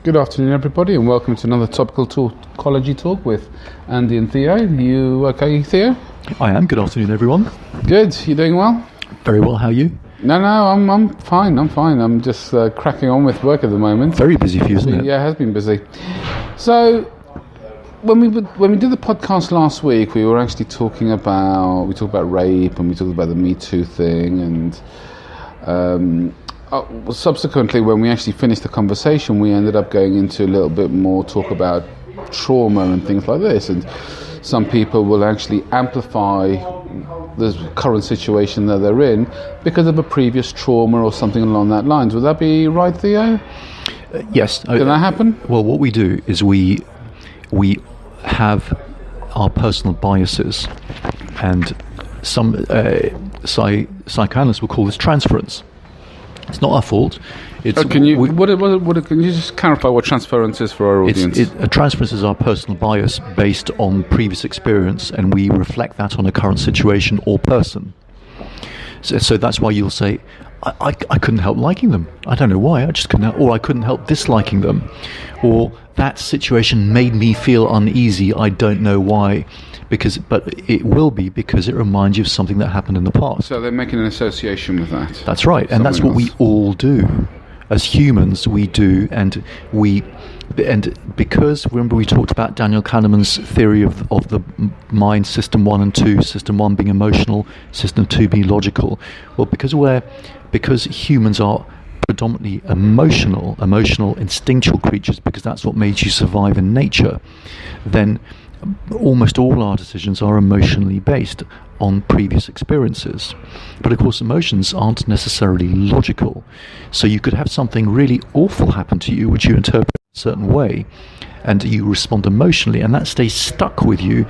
Good afternoon, everybody, and welcome to another topical ecology talk with Andy and Theo. You okay, Theo? I am. Good afternoon, everyone. Good. You doing well? Very well. How are you? No, I'm fine. I'm just cracking on with work at the moment. Very busy for you, isn't it? Yeah, it has been busy. So, when we did the podcast last week, we were actually talking about rape, and we talked about the Me Too thing, and subsequently, when we actually finished the conversation, we ended up going into a little bit more talk about trauma and things like this. And some people will actually amplify the current situation that they're in because of a previous trauma or something along that lines. Would that be right, Theo? Yes. Can that happen? Well, what we do is we have our personal biases, and some psychoanalysts will call this transference. It's not our fault. Can you just clarify what transference is for our audience? A transference is our personal bias based on previous experience, and we reflect that on a current situation or person. So that's why you'll say, I couldn't help liking them. I don't know why. I just couldn't help, or I couldn't help disliking them, or that situation made me feel uneasy. I don't know why. But it will be because it reminds you of something that happened in the past. So they're making an association with that. That's right, and that's what we all do. As humans, we do, and because, remember we talked about Daniel Kahneman's theory of the mind, system 1 and 2, system 1 being emotional, system 2 being logical. Well, because humans are predominantly emotional, instinctual creatures, because that's what made you survive in nature, then almost all our decisions are emotionally based on previous experiences. But of course, emotions aren't necessarily logical. So you could have something really awful happen to you, which you interpret a certain way, and you respond emotionally, and that stays stuck with you,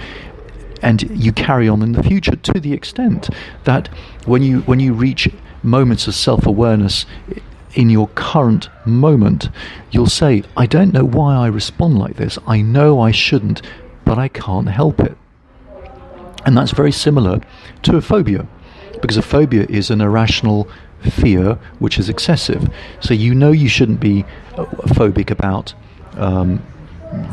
and you carry on in the future, to the extent that when you reach moments of self-awareness in your current moment, you'll say, I don't know why I respond like this. I know I shouldn't, but I can't help it. And that's very similar to a phobia, because a phobia is an irrational fear which is excessive. So you know you shouldn't be phobic about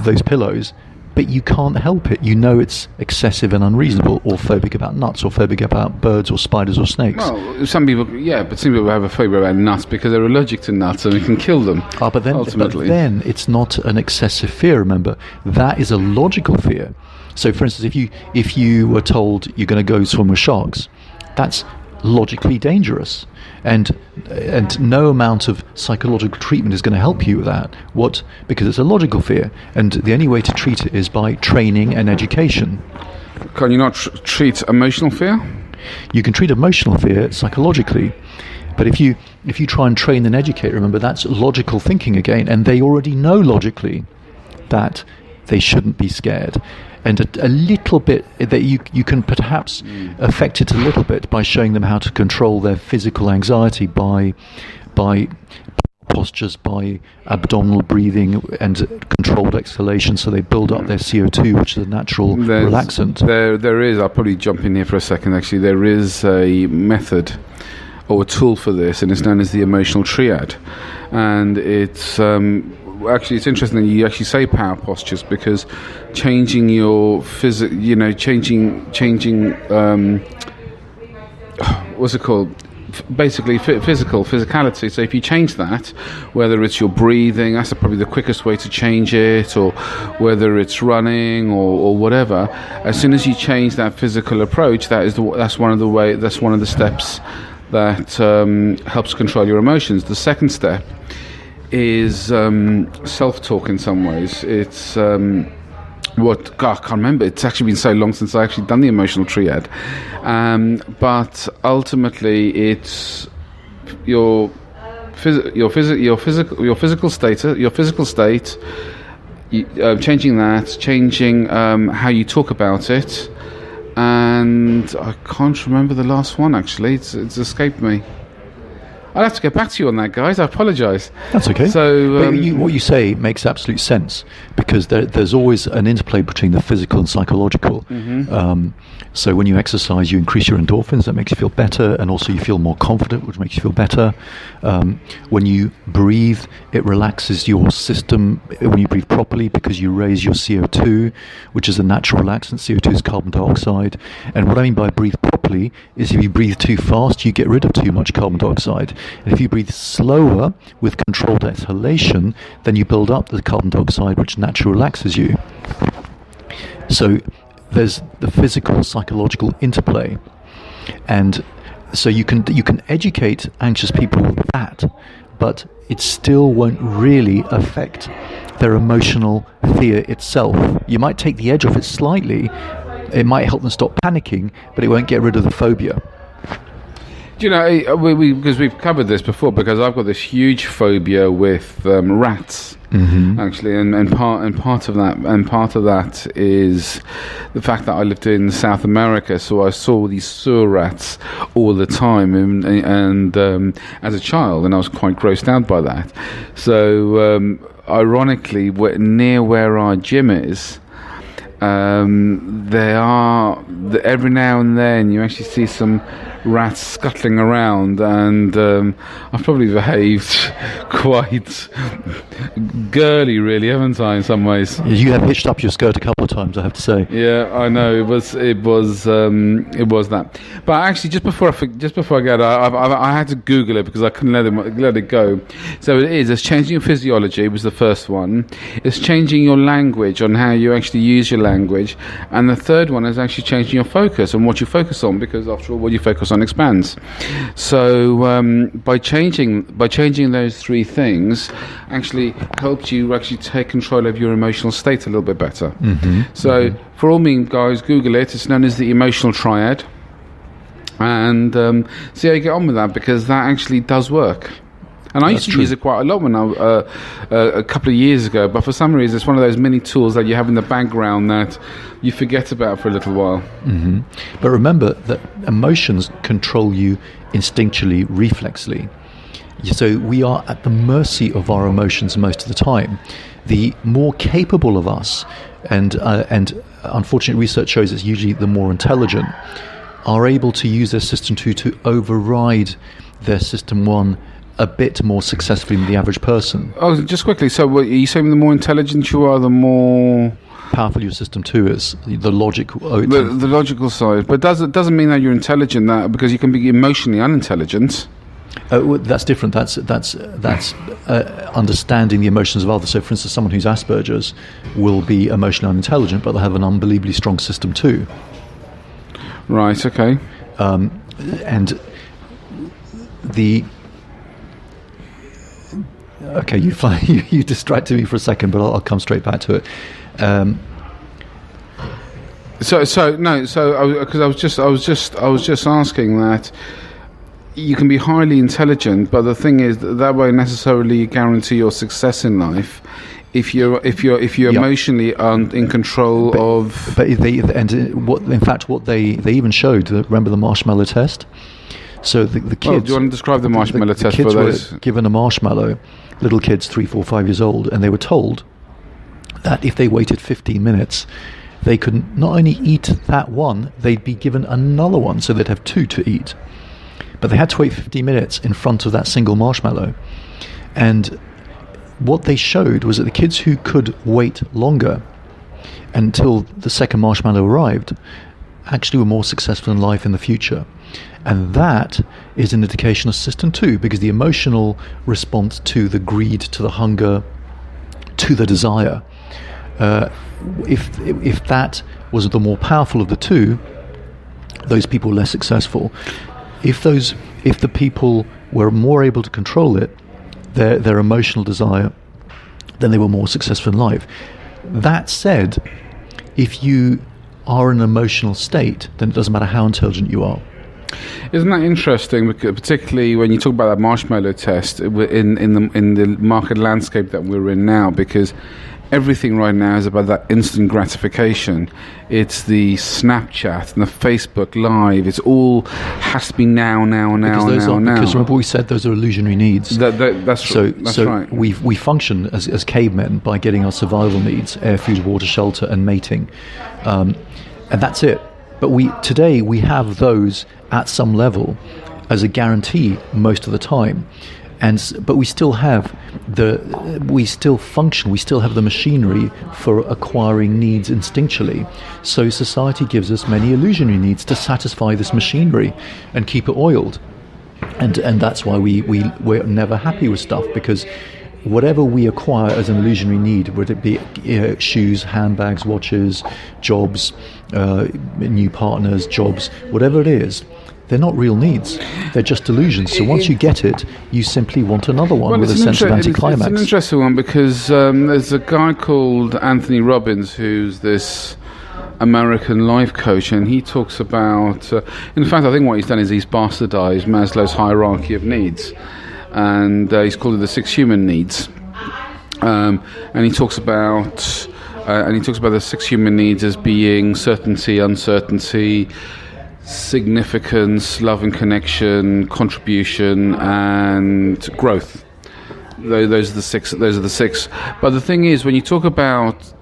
those pillows, but you can't help it. You know it's excessive and unreasonable, or phobic about nuts, or phobic about birds or spiders or snakes. Well, some people have a phobia about nuts because they're allergic to nuts and it can kill them. But then it's not an excessive fear, remember. That is a logical fear. So, for instance, if you were told you're going to go swim with sharks, that's logically dangerous, and no amount of psychological treatment is going to help you with that. Because it's a logical fear, and the only way to treat it is by training and education. Can you not treat emotional fear? You can treat emotional fear psychologically, but if you try and train and educate, remember, that's logical thinking again, and they already know logically that they shouldn't be scared. And a little bit that you can perhaps affect it a little bit by showing them how to control their physical anxiety by postures, by abdominal breathing and controlled exhalation, so they build up their CO2, which is a natural relaxant. There is, I'll probably jump in here for a second actually, there is a method or a tool for this, and it's known as the emotional triad. And it's actually, it's interesting that you actually say power postures, because changing your what's it called? Basically, physicality. So if you change that, whether it's your breathing, that's probably the quickest way to change it, or whether it's running or whatever. As soon as you change that physical approach, that's one of the steps that helps control your emotions. The second step is self-talk in some ways. It's I can't remember. It's actually been so long since I actually done the emotional triad. But ultimately, it's your physical state, changing that, changing how you talk about it, and I can't remember the last one actually. It's escaped me. I'll have to get back to you on that, guys. I apologise. That's okay. So But what you say makes absolute sense, because there's always an interplay between the physical and psychological. So when you exercise, you increase your endorphins. That makes you feel better, and also you feel more confident, which makes you feel better. When you breathe, it relaxes your system when you breathe properly, because you raise your CO2, which is a natural relaxant. CO2 is carbon dioxide. And what I mean by breathe properly is if you breathe too fast, you get rid of too much carbon dioxide. And if you breathe slower with controlled exhalation, then you build up the carbon dioxide, which naturally relaxes you. So there's the physical psychological interplay, and so you can educate anxious people with that, but it still won't really affect their emotional fear itself. You might take the edge off it slightly. It might help them stop panicking, but it won't get rid of the phobia. Do you know, because we've covered this before, because I've got this huge phobia with rats, actually, and part of that is the fact that I lived in South America, so I saw these sewer rats all the time, and as a child, and I was quite grossed out by that. So, ironically, near where our gym is, there are every now and then you actually see some rats scuttling around, and I've probably behaved quite girly, really, haven't I, in some ways? You have hitched up your skirt a couple of times, I have to say. Yeah, I know, it was that. But actually, just before I get, I had to Google it because I couldn't let it go. So it's changing your physiology was the first one. It's changing your language, on how you actually use your language, and the third one is actually changing your focus on what you focus on, because after all, what you focus on expands. So by changing those three things, actually helped you actually take control of your emotional state a little bit better. So for all mean, guys, Google it. It's known as the emotional triad, and see how you get on with that, because that actually does work. And I used to use it quite a lot when a couple of years ago, but for some reason it's one of those mini tools that you have in the background that you forget about for a little while. But remember that emotions control you instinctually, reflexly. So we are at the mercy of our emotions most of the time. The more capable of us, and unfortunate research shows it's usually the more intelligent, are able to use their system 2 to override their system 1 a bit more successfully than the average person. Oh, just quickly, so are you saying the more intelligent you are, the more powerful your system 2 is, the logical the logical side? But doesn't mean that you're intelligent, that because you can be emotionally unintelligent. Well, that's different. That's understanding the emotions of others. So, for instance, someone who's Asperger's will be emotionally unintelligent, but they'll have an unbelievably strong system 2. Right. Okay. And the okay, you distracted me for a second, but I'll come straight back to it. Because I was just asking that you can be highly intelligent, but the thing is that won't necessarily guarantee your success in life if you're emotionally in control of. But what they even showed. Remember the marshmallow test? So the kids. Well, do you want to describe the marshmallow test for those? Were given a marshmallow, little kids 3, 4, 5 years old, and they were told that if they waited 15 minutes, they could not only eat that one, they'd be given another one, so they'd have 2 to eat. But they had to wait 15 minutes in front of that single marshmallow. And what they showed was that the kids who could wait longer until the second marshmallow arrived actually were more successful in life in the future. And that is an indication of system 2, because the emotional response to the greed, to the hunger, to the desire, if that was the more powerful of the two, those people were less successful. If the people were more able to control it, their emotional desire, then they were more successful in life. That said, if you are in an emotional state, then it doesn't matter how intelligent you are. Isn't that interesting? Particularly when you talk about that marshmallow test in the market landscape that we're in now, because everything right now is about that instant gratification. It's the Snapchat and the Facebook Live. It's all has to be now. Because remember we said those are illusionary needs. That's right. We function as cavemen by getting our survival needs: air, food, water, shelter, and mating, and that's it. But today we have those at some level as a guarantee most of the time. But we still have we still function, we still have the machinery for acquiring needs instinctually. So society gives us many illusionary needs to satisfy this machinery and keep it oiled. And that's why we're never happy with stuff, because whatever we acquire as an illusionary need, would it be shoes, handbags, watches, jobs, new partners, jobs, whatever it is, they're not real needs. They're just illusions. So once you get it, you simply want another one with a sense of anticlimax. It's an interesting one because there's a guy called Anthony Robbins who's this American life coach, and he talks about... in fact, I think what he's done is he's bastardized Maslow's hierarchy of needs, and he's called it the 6 human needs. And he talks about the 6 human needs as being certainty, uncertainty, significance, love and connection, contribution, and growth. Those are the six. But the thing is, when you talk about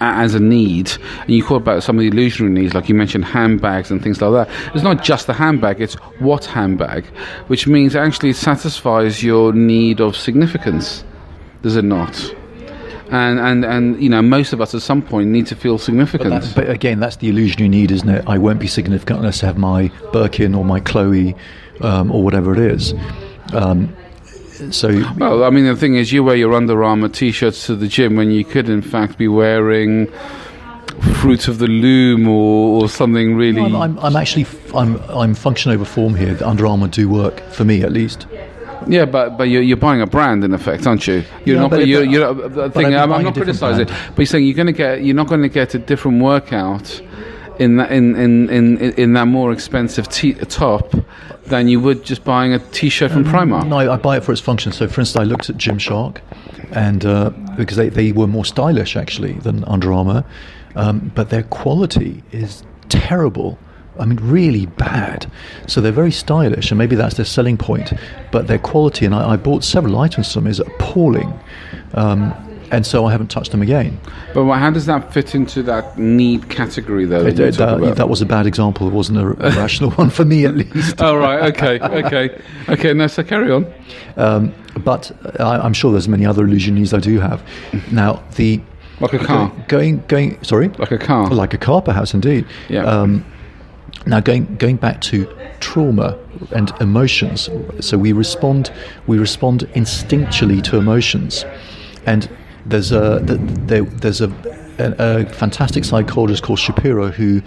as a need, and you talk about some of the illusionary needs, like you mentioned handbags and things like that, it's not just the handbag, it's what handbag, which means actually it satisfies your need of significance, does it not? And you know, most of us at some point need to feel significant. But again, that's the illusionary need, isn't it? I won't be significant unless I have my Birkin or my Chloe or whatever it is. Well, I mean, the thing is, you wear your Under Armour T-shirts to the gym when you could, in fact, be wearing Fruit of the Loom or something really. No, I'm function over form here. The Under Armour do work for me, at least. Yeah, but you're buying a brand in effect, aren't you? I'm not criticising, but you're saying you're not going to get a different workout in that more expensive top than you would just buying a T-shirt from Primark. No, I buy it for its function. So, for instance, I looked at Gymshark, and because they were more stylish actually than Under Armour, but their quality is terrible. I mean, really bad. So they're very stylish, and maybe that's their selling point. But their quality, and I bought several items from them, is appalling. And so I haven't touched them again. But how does that fit into that need category, though? That was a bad example. It wasn't a rational one for me, at least. Oh, right. Okay. No, so carry on. But I'm sure there's many other illusion needs I do have. Now, like a car. Sorry. Like a car. Like a car, perhaps, indeed. Yeah. Now, going back to trauma and emotions, so we respond instinctually to emotions, and there's a fantastic psychologist called Shapiro who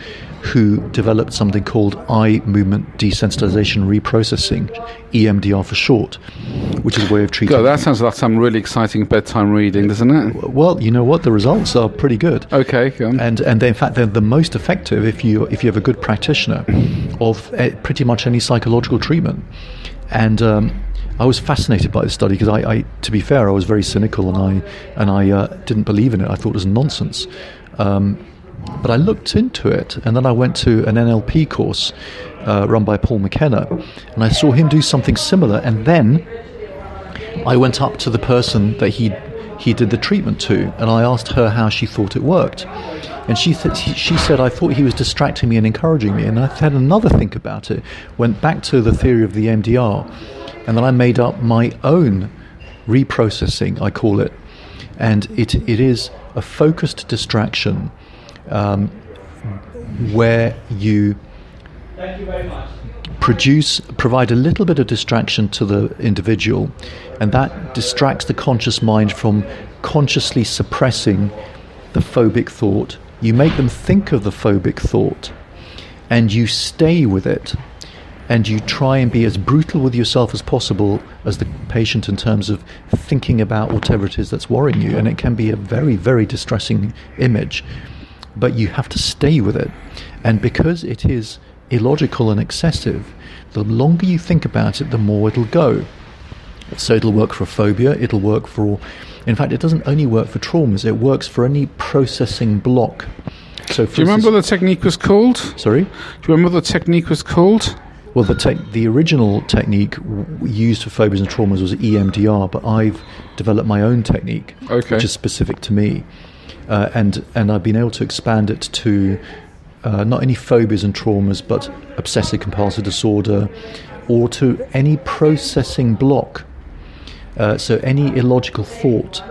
developed something called eye movement desensitization reprocessing, EMDR for short, which is a way of treating. God, that sounds like some really exciting bedtime reading, doesn't it? Well, you know what, the results are pretty good. Okay, go on. And in fact they're the most effective if you have a good practitioner of pretty much any psychological treatment. And I was fascinated by this study because I to be fair, I was very cynical and I didn't believe in it. I thought it was nonsense. But I looked into it, and then I went to an NLP course run by Paul McKenna, and I saw him do something similar. And then I went up to the person that he did the treatment to, and I asked her how she thought it worked. And she said, I thought he was distracting me and encouraging me. And I had another think about it, went back to the theory of the MDR, and then I made up my own reprocessing, I call it. And it is a focused distraction where you provide a little bit of distraction to the individual, and that distracts the conscious mind from consciously suppressing the phobic thought. You make them think of the phobic thought, and you stay with it, and you try and be as brutal with yourself as possible as the patient in terms of thinking about whatever it is that's worrying you. And it can be a very, very distressing image, but you have to stay with it. And because it is illogical and excessive, the longer you think about it, the more it'll go. So it'll work for a phobia, it'll work for... In fact, it doesn't only work for traumas, it works for any processing block. So do you remember what the technique was called? Sorry? Do you remember what the technique was called? Well, the original technique used for phobias and traumas was EMDR, but I've developed my own technique, which is specific to me. And I've been able to expand it to not only phobias and traumas, but obsessive compulsive disorder, or to any processing block. So any illogical thought